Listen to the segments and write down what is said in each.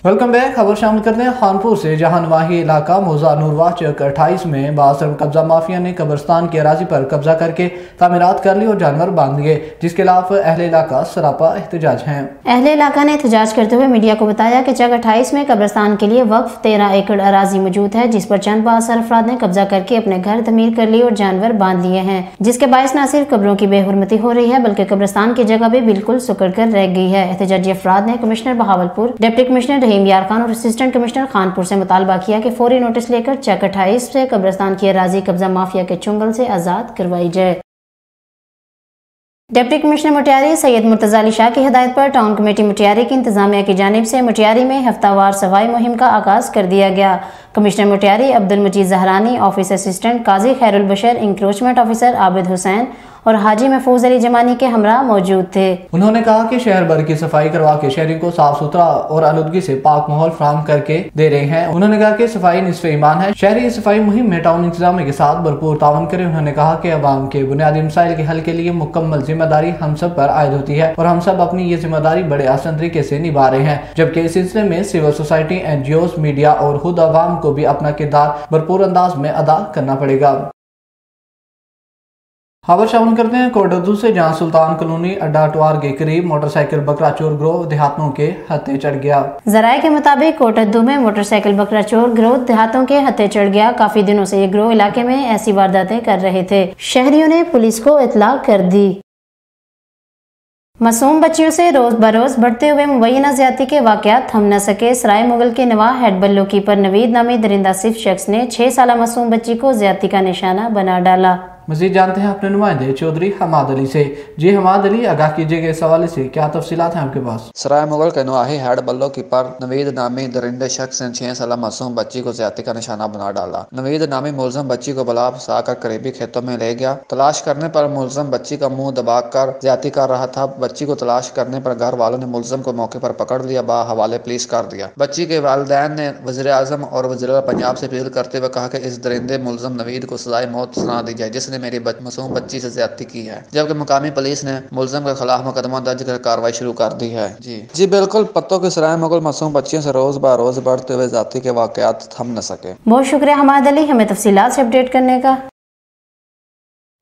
Welcome back. खबर शामिल करते हैं खानपुर से, जहां नवाही इलाका मौजा नूरवाह चक 28 में बासर कब्जा माफिया ने कब्रस्तान की अराजी पर कब्जा करके तामीरात कर ली और जानवर बांध लिए, जिसके खिलाफ अहले इलाका सरापा एहतजाज हैं। अहले इलाका ने एहतजाज करते हुए मीडिया को बताया कि चक 28 में कब्रस्तान के लिए वक्फ 13 एकड़ अराजी मौजूद है, जिस पर चंद बासर अफराद ने कब्जा करके अपने घर तमीर कर लिए और जानवर बांध लिए हैं, जिसके बायस न सिर्फ कब्रों की बेहुरमती हो रही है बल्कि कब्रस्तान की जगह भी बिल्कुल सुकड़ कर रह गई है। एहतजाजी अफराद ने कमिश्नर बहावलपुर, डिप्टी कमिश्नर रहीम यार खान और असिस्टेंट कमिश्नर खानपुर से मुतालबा किया कि फौरी नोटिस लेकर चक 28 से कब्रस्तान की अराजी कब्जा माफिया के चुंगल से आजाद करवाई जाए। डिप्टी कमिश्नर मोटियारी सैयद मुर्तजा अली शाह की हिदायत पर टाउन कमेटी मोटियारी की इंतजामिया की जानिब से मोटियारी में हफ्तावार सफाई मुहिम का आगाज कर दिया गया। कमिश्नर मोटियारी अब्दुल मजीद जहरानी, ऑफिस असिस्टेंट काजी खैरुल बशर, इंक्रोचमेंट ऑफिसर आबिद हुसैन और हाजी महफूज अली जमानी के हमरा मौजूद थे। उन्होंने कहा कि शहर भर की सफाई करवा के शहरी को साफ सुथरा और आलूदगी से पाक माहौल फराहम करके दे रहे हैं। उन्होंने कहा कि सफाई निस्फ़े ईमान है। शहरी सफाई मुहिम में टाउन इंतजामिया के साथ भरपूर तावन करें। उन्होंने कहा कि अवाम के बुनियादी मसाइल के हल के लिए मुकम्मल जिम्मेदारी हम सब पर आयद होती है और हम सब अपनी ये जिम्मेदारी बड़े आसान तरीके से निभा रहे हैं, जबकि इस सिलसिले में सिविल सोसाइटी, NGOs, मीडिया और खुद अवाम को भी अपना किरदार भरपूर अंदाज में अदा करना पड़ेगा। खबर शामिल करते हैं कोटद्दू से, जहां सुल्तान कॉलोनी अड्डा अटवार के करीब मोटरसाइकिल बकरा चोर गिरोह देहातों के हत्थे चढ़ गया। जराये के मुताबिक कोटद्दू में मोटरसाइकिल बकरा चोर गिरोह देहातों के हत्थे चढ़ गया। काफी दिनों से ये गिरोह इलाके में ऐसी वारदातें कर रहे थे। शहरियों ने पुलिस को इत्तला कर दी। मासूम बच्चियों से रोज बरोज बढ़ते हुए मुबैना ज्यादती के वाकयात थम न सके। सराय मुगल के नवाह हेड बल्लो कीपर नवीद नामी दरिंदा सिर्फ शख्स ने 6 साला मासूम बच्ची को ज्यादती का निशाना बना डाला। मजीद जानते हैं अपने नुमाइंदे चौधरी हमाद अली से। जी हमाद अली, आगाह कीजिएगा इस हवाले से, क्या तफसीलात हैं आपके पास? सराय मुगल के नवाही हेड बल्लो कीपर नवीद नामी दरिंदे शख्स ने 6 साला मासूम बच्ची को ज्यादती का निशाना बना डाला। नवीद नामी मुलजम बच्ची को बला फंसाकर करीबी खेतों में ले गया। तलाश करने पर मुलजम बच्ची का मुंह दबाकर ज्यादती कर रहा था। बच्ची को तलाश करने पर घर वालों ने मुलजम को मौके पर पकड़ लिया, हवाले पुलिस कर दिया। बच्ची के वालिदैन ने वज़ीर आज़म और वज़ीर पंजाब से अपील करते हुए कहा कि इस दरिंदे मुलजम नवीद को सजाए मौत सुना दी जाए, जिसने मेरी मासूम बच्ची से ज्यादती की है, जबकि मुकामी पुलिस ने मुलजम के खिलाफ मुकदमा दर्ज कर कार्रवाई शुरू कर दी है। जी बिल्कुल, पत्तों की सराय मुगल मासूम बच्चियों से रोज बरोज बढ़ते हुए ज्यादती के वाकयात थम न सके। बहुत शुक्रिया हमाद अली हमें तफसीलात से अपडेट करने का।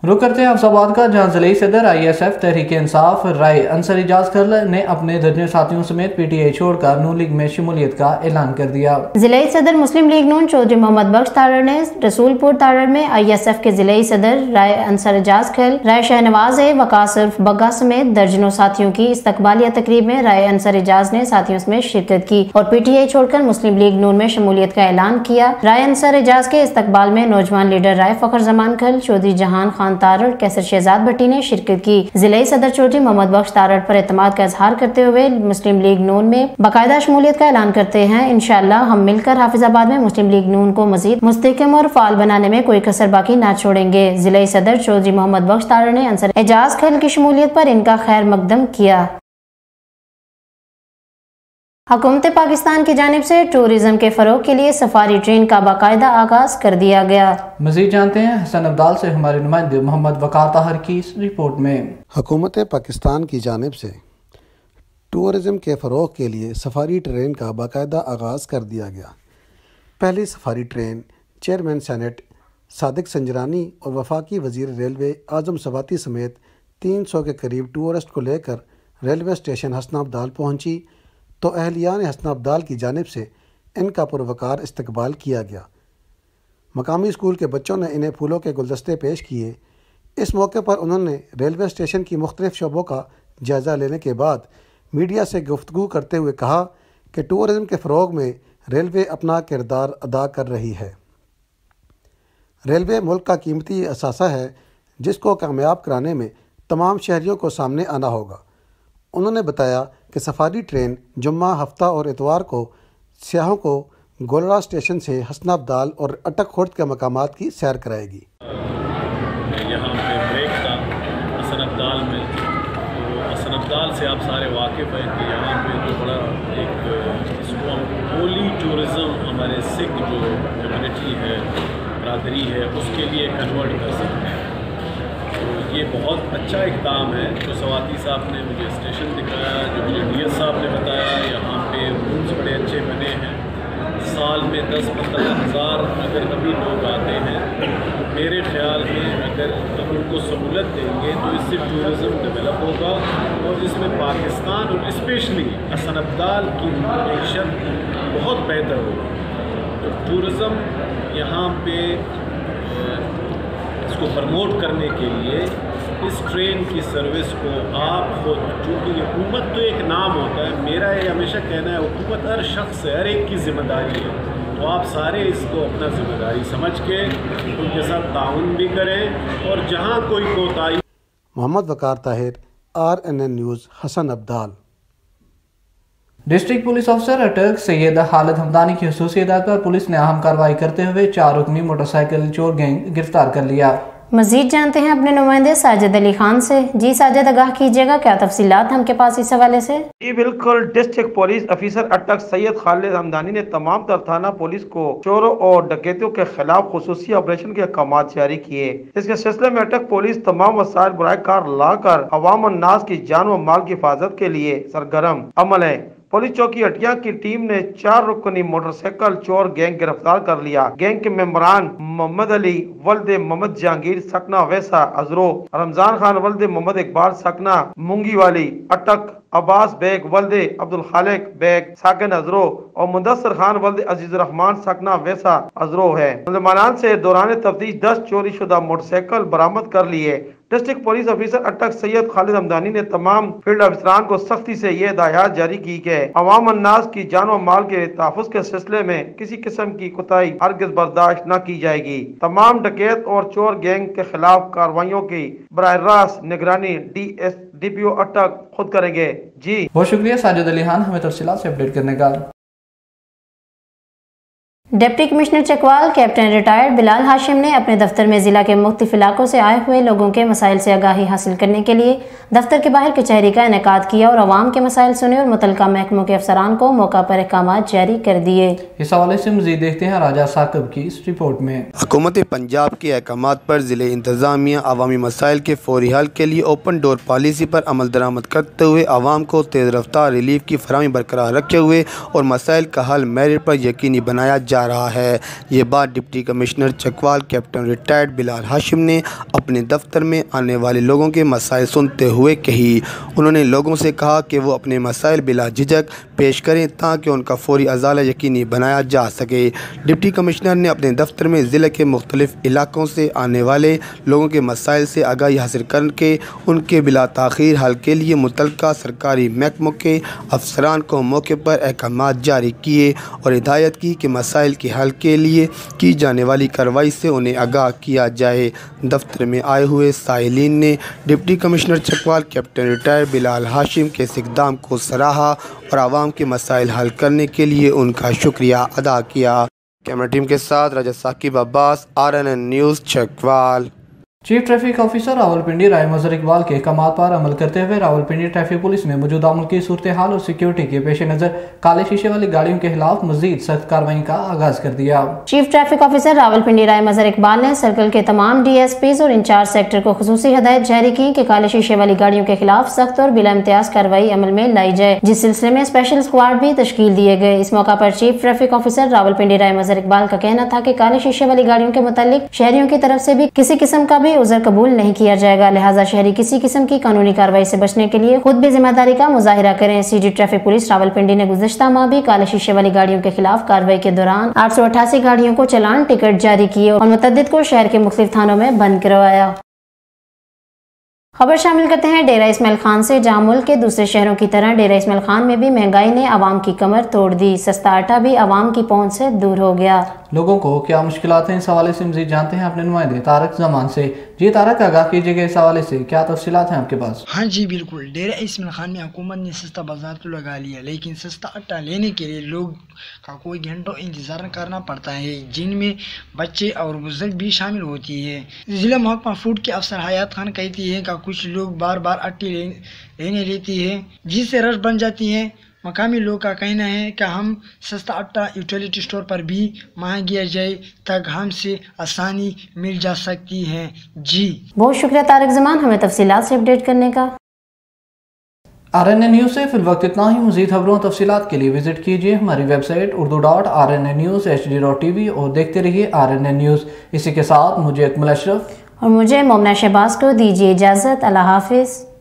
रुक करते हैं अफसाबाद का, जहां जिले सदर ISF तहरीक इंसाफ राय अंसर इजाज खल ने अपने दर्जन साथियों समेत PTI छोड़कर नून लीग में शमूलियत का ऐलान कर दिया। जिले सदर मुस्लिम लीग नून चौधरी मोहम्मद बख्श तारड़ ने रसूलपुर तारड़ में ISF के जिले सदर राय अंसर इजाज खल, राय शहनवाज वकासर बग्गा समेत दर्जनों साथियों की इस्तकबालिया तकरीब में राय अंसर इजाज ने साथियों समेत शिरकत की और PTI छोड़कर मुस्लिम लीग नून में शमूलियत का ऐलान किया। राय अंसर इजाज के इस्तकबाल में नौजवान लीडर राय फखर जमान खल, चौधरी जहान खान तारड़, कैसर शहजाद भट्टी ने शिरकत की। जिले सदर चौधरी मोहम्मद बख्श तारड़ पर एतमाद का इजहार करते हुए मुस्लिम लीग नून में बाकायदा शमूलियत का ऐलान करते हैं। इंशाअल्लाह हम मिलकर हाफिजाबाद में मुस्लिम लीग नून को मजीद मुस्तहकम और फाल बनाने में कोई कसर बाकी ना छोड़ेंगे। जिले सदर चौधरी मोहम्मद बख्श तारड़ ने अंसर एजाज खल की शमूलियत पर इनका खैर मकदम किया। हुकूमत पाकिस्तान की जानिब से टूरिज्म के फरोग के लिए सफारी ट्रेन का बाकायदा आगाज कर दिया गया। मजीद जानते हैं हसन अब्दाल से हमारे नुमाइंदे मोहम्मद वकार ताहर की इस रिपोर्ट में। हुकूमत पाकिस्तान की जानिब से टूरिज्म के फ़रोग के लिए सफारी ट्रेन का बाकायदा आगाज़ कर दिया गया। पहली safari train chairman senate Sadiq Sanjrani और वफाकी वज़ीर रेलवे आज़म सवाती समेत 300 के करीब टूरिस्ट को लेकर रेलवे स्टेशन हसन अब्दाल पहुँची तो अहलियान हसन अब्दाल की जानिब से इनका पुरवकार इस्तकबाल किया गया। मकामी स्कूल के बच्चों ने इन्हें फूलों के गुलदस्ते पेश किए। इस मौके पर उन्होंने रेलवे स्टेशन की मुख्तलिफ शोबों का जायज़ा लेने के बाद मीडिया से गुफ्तगू करते हुए कहा कि टूरिज़म के फ़रोग में रेलवे अपना किरदार अदा कर रही है। रेलवे मुल्क का कीमती असासा है जिसको कामयाब कराने में तमाम शहरियों को सामने आना होगा। उन्होंने बताया कि सफारी ट्रेन जुम्मा, हफ्ता और इतवार को सियाहों को गोलड़ा स्टेशन से हसन अब्दाल और अटक खुर्द के मकामात की सैर कराएगी। यहाँ पे ब्रेक था हसन अब्दाल में, तो हसन अब्दाल से आप सारे वाकिफ़ हैं कि यहाँ पे जो बड़ा एक इसको हम होली टूरिज़म हमारे सिख जो कम्युनिटी है, बरादरी है, उसके लिए कन्वर्ट कर सकते हैं। तो ये बहुत अच्छा इक़दाम है जो सवाती साहब ने मुझे स्टेशन दिखाया, जो मुझे DS साहब ने बताया। यहाँ پہ رولز بڑے اچھے بنے ہیں. سال میں 10-15 ہزار اگر ابھی لوگ آتے ہیں، میرے خیال میں اگر ہم ان کو سہولت دیں گے تو اس سے ٹورزم ڈیولپ ہوگا اور اس میں پاکستان اور اسپیشلی حسن عبدال کی معیشت بہت بہتر ہوگی. تو ٹورزم یہاں پہ اس کو پروموٹ کرنے کے لیے اس ٹرین کی سروس کو آپ خود، چونکہ حکومت تو ایک نام ہوتا ہے، میرا یہ ہمیشہ کہنا ہے حکومت ہر شخص ہے، ہر ایک کی ذمہ داری ہے، تو آپ سارے اس کو اپنا ذمہ داری سمجھ کے ان کے ساتھ تعاون بھی کریں اور جہاں کوئی کوتاہی. محمد وقار طاہر، RNN نیوز، حسن عبدال. ڈسٹرکٹ پولیس افسر اٹک سید خالد حمدانی کی خصوصی ہدایت پر پولیس نے اہم کارروائی کرتے ہوئے 4 رکنی موٹر سائیکل چور گینگ گرفتار کر لیا. مزید جانتے ہیں اپنے نمائندے ساجد علی خان سے. جی ساجد، آگاہ کیجیے گا، کیا تفصیلات ہم کے پاس اس حوالے سے؟ جی بالکل، ڈسٹرکٹ پولیس افیسر اٹک سید خالد حمدانی نے تمام تر تھانہ پولیس کو چوروں اور ڈکیتوں کے خلاف خصوصی آپریشن کے احکامات جاری کیے. اس کے سلسلے میں اٹک پولیس تمام وسائل برائے کار لا کر عوام الناس کی جان و مال کی حفاظت کے لیے سرگرم عمل ہے. پولیس چوکی ہٹیا کی ٹیم نے 4 رکنی موٹر سائیکل چور گینگ گرفتار کر لیا. گینگ کے ممبران محمد علی ولد محمد جہانگیر سکنہ ویسا ازرو، رمضان خان ولد محمد اقبال سکنہ مونگی والی اٹک، عباس بیگ ولد عبدالخالق بیگ ساکن ازرو اور مدثر خان ولد عزیز الرحمان سکنہ ویسا ازرو ہے. ملزمان سے دوران تفتیش 10 چوری شدہ موٹر سائیکل برآمد کر لیے. ڈسٹرکٹ پولیس افیسر اٹک سید خالد حمدانی نے تمام فیلڈ افسران کو سختی سے یہ ہدایات جاری کی کہ عوام الناس کی جان و مال کے تحفظ کے سلسلے میں کسی قسم کی کوتاہی ہرگز برداشت نہ کی جائے گی. تمام ڈکیت اور چور گینگ کے خلاف کارروائیوں کی براہ راست نگرانی DPO اٹک خود کریں گے. جی بہت شکریہ ساجد علی خان ہمیں تفصیلات سے اپڈیٹ کرنے کا. Deputy commissioner Chakwal captain retired Bilal Hashim نے اپنے دفتر میں ضلع کے مختلف علاقوں سے آئے ہوئے لوگوں کے مسائل سے آگاہی حاصل کرنے کے لیے دفتر کے باہر کچہری کا انعقاد کیا اور عوام کے مسائل سنے اور متعلقہ محکموں کے افسران کو موقع پر احکامات جاری کر دیے. اس حوالے سے مزید دیکھتے ہیں راجہ ثاقب کی اس رپورٹ میں. حکومت پنجاب کے احکامات پر ضلع انتظامیہ عوامی مسائل کے فوری حل کے لیے اوپن ڈور پالیسی پر عمل درآمد کرتے ہوئے عوام کو تیز رفتار ریلیف کی فراہمی برقرار رکھے ہوئے اور مسائل کا حل میرٹ پر یقینی بنایا جا رہا ہے. یہ بات deputy commissioner Chakwal captain retired Bilal Hashim نے اپنے دفتر میں آنے والے لوگوں کے مسائل سنتے ہوئے کہی. انہوں نے لوگوں سے کہا کہ وہ اپنے مسائل بلا جھجک پیش کریں تاکہ ان کا فوری ازالہ یقینی بنایا جا سکے. ڈپٹی کمشنر نے اپنے دفتر میں ضلع کے مختلف علاقوں سے آنے والے لوگوں کے مسائل سے آگاہی حاصل کر کے ان کے بلا تاخیر حل کے لیے متعلقہ سرکاری محکموں کے افسران کو موقع پر احکامات جاری کیے اور ہدایت کی کہ مسائل کے حل کے لیے کی جانے والی کارروائی سے انہیں آگاہ کیا جائے. دفتر میں آئے ہوئے سائلین نے deputy commissioner Chakwal captain retired Bilal Hashim کے اس اقدام کو سراہا اور عوام کے مسائل حل کرنے کے لیے ان کا شکریہ ادا کیا. کیمرہ ٹیم کے ساتھ Raja Saqib Abbas, RNN news Chakwal. Chief traffic officer Rawalpindi Rai Mazhar Iqbal کے احکامات پر عمل کرتے ہوئے راولپنڈی ٹریفک پولیس نے موجودہ ملکی صورتحال اور سیکیورٹی کے پیش نظر کالے شیشے والی گاڑیوں کے خلاف مزید سخت کارروائی کا آغاز کر دیا. Chief traffic officer Rawalpindi Rai Mazhar Iqbal نے سرکل کے تمام DSPs اور انچارج سیکٹر کو خصوصی ہدایت جاری کی کہ کالے شیشے والی گاڑیوں کے خلاف سخت اور بلا امتیاز کارروائی عمل میں لائی جائے، جس سلسلے میں اسپیشل اسکواڈ بھی تشکیل دیے گئے. اس موقع پر chief traffic officer Rawalpindi Rai Mazhar Iqbal کا کہنا تھا کہ کالے شیشے والی گاڑیوں کے متعلق شہریوں کی طرف سے بھی کسی قسم کا بھی عذر قبول نہیں کیا جائے گا، لہٰذا شہری کسی قسم کی قانونی کارروائی سے بچنے کے لیے خود بھی ذمہ داری کا مظاہرہ کریں. CG ٹریفک پولیس راولپنڈی نے گزشتہ ماہ بھی کالے شیشے والی گاڑیوں کے خلاف کارروائی کے دوران 888 گاڑیوں کو چلان ٹکٹ جاری کیے اور متعدد کو شہر کے مختلف تھانوں میں بند کروایا. خبر شامل کرتے ہیں ڈیرہ اسماعیل خان سے، جہاں ملک کے دوسرے شہروں کی طرح ڈیرہ اسماعیل خان میں بھی مہنگائی نے عوام کی کمر توڑ دی. سستا آٹا بھی عوام کی پہنچ سے دور ہو گیا. لوگوں کو کیا مشکلات ہیں، اس حوالے سے مزید جانتے ہیں اپنے نمائندے طارق زمان سے. جی طارق، آگاہ کیجیے گا اس حوالے سے، کیا تفصیلات ہیں آپ کے پاس؟ ہاں جی بالکل، ڈیرہ اسماعیل خان میں حکومت نے سستا بازار تو لگا لیا، لیکن سستا آٹا لینے کے لیے لوگ کا کوئی گھنٹوں انتظار کرنا پڑتا ہے، جن میں بچے اور بزرگ بھی شامل ہوتی ہے. ضلع محکمہ فوڈ کے افسر حیات خان کہتی ہے کہ کچھ لوگ بار بار آٹے لینے لیتی ہے، جس سے رش بن جاتی ہے. مقامی لوگ کا کہنا ہے کہ ہم سستا آٹا یوٹیلیٹی اسٹور پر بھی مہنگایا جائے تاکہ ہم سے آسانی مل جا سکتی ہے. جی بہت شکریہ طارق زمان ہمیں تفصیلات سے اپڈیٹ کرنے کا. RNA न्यूज़ से फिल वक्त इतना ही। मज़ीद खबरों तफसीलात के लिए विजिट कीजिए हमारी वेबसाइट urdu.rnnews.hd.tv और देखते रहिए RNA न्यूज़। इसी के साथ मुझे अकमल अशरफ और मुझे मोमना शहबाज को दीजिए इजाज़त। अल्लाह हाफिज़।